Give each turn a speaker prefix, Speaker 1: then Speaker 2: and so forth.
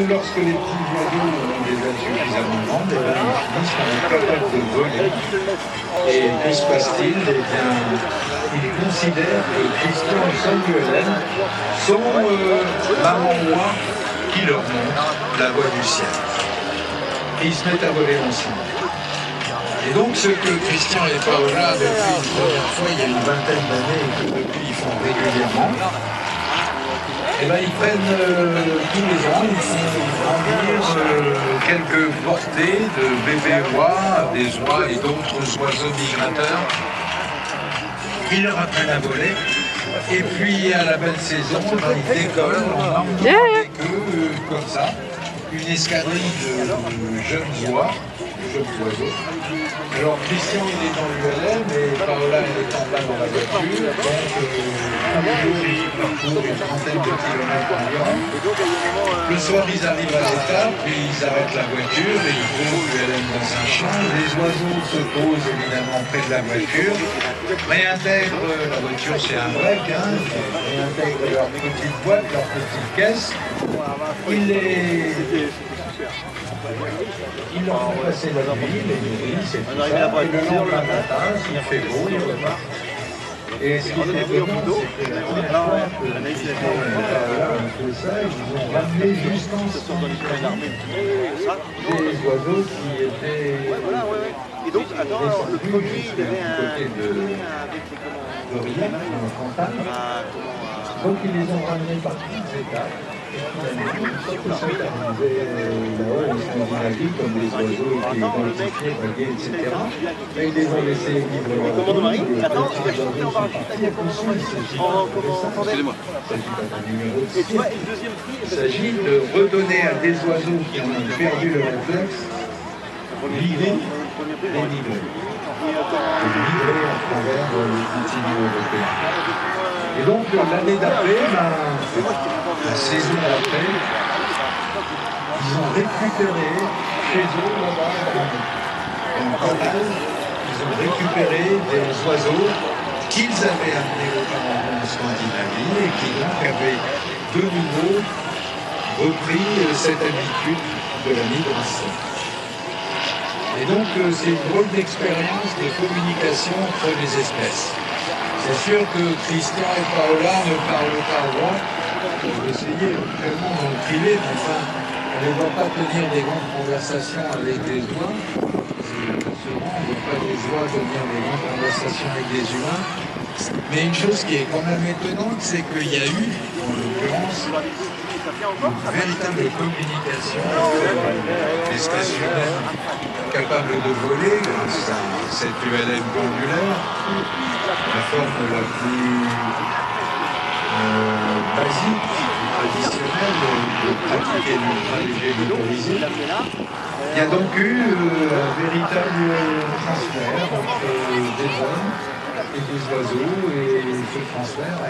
Speaker 1: lorsque les petits oiseaux ont des ailes suffisamment grandes, eh bien, ils finissent par être capables de voler. Et que se passe-t-il? Eh bien, ils considèrent que Christian et Samuel sont maman roi qui leur montre la voie du ciel. Et ils se mettent à voler ensemble. Et donc ce que Christian et Paola, depuis une première fois, il y a une vingtaine d'années, et que depuis ils font régulièrement, eh ben, ils prennent tous les ans, ils font grandir quelques portées de bébés rois, des oies et d'autres oiseaux migrateurs. Ils leur apprennent à voler. Et puis à la belle saison, ils décollent en emmenant avec eux, comme ça, une escadrille de jeunes oies, de jeunes oiseaux. Alors Christian il est dans l'ULM et Paola elle est en bas dans la voiture, donc tous les jours ils parcourent une trentaine de kilomètres environ. Le soir ils arrivent à l'étape, puis ils arrêtent la voiture et ils vont l'ULM dans un champ. Les oiseaux se posent évidemment près de la voiture, réintègrent la voiture, c'est un break, hein, réintègrent leur petite boîte, leur petite caisse. Ils leur font passer la nuit, les nourrissent et tout ça. Et le lendemain matin, s'il fait beau, ils repartent. Et ce qui est étonnant, c'est que la première fois que Christian et Paola ont fait ça, ils ont ramené jusqu'en des oiseaux qui étaient
Speaker 2: et donc, attends, le premier, il avait
Speaker 1: côté de Rien, dans le campagne. Donc ils les ont ramenés par petites étapes. Sauf que ça arrivait là-haut en Scandinavie, comme les oiseaux étaient identifiés, vagués, etc. Et ils les ont laissés librement.
Speaker 2: Commande Marie, attends,
Speaker 1: tu vas chanter en parachute.
Speaker 2: Excusez-moi.
Speaker 1: Il s'agit de redonner à des oiseaux qui ont perdu le réflexe l'idée des migrer. De migrer à travers le continent européen. Et donc l'année d'après, la saison d'après, ils ont récupéré chez eux là-bas en Canada, ils ont récupéré des oiseaux qu'ils avaient amenés auparavant en Scandinavie et qui donc avaient de nouveau repris cette habitude de la migration. Et donc c'est une drôle d'expérience de communication entre les espèces. C'est sûr que Christian et Paola ne parlent pas droit. Ils essayaient vraiment dans le privé, mais enfin, on ne va pas tenir des grandes conversations avec des oies. Souvent, on ne veut pas des oies tenir des grandes conversations avec des humains. Mais une chose qui est quand même étonnante, c'est qu'il y a eu, en l'occurrence, une véritable communication entre l'espèce humaine capable de voler grâce à cette ULM pendulaire, la forme la plus basique et traditionnelle de pratiquer l'ultra-léger motorisé. Il y a donc eu un véritable transfert entre des hommes et des oiseaux, et ce transfert a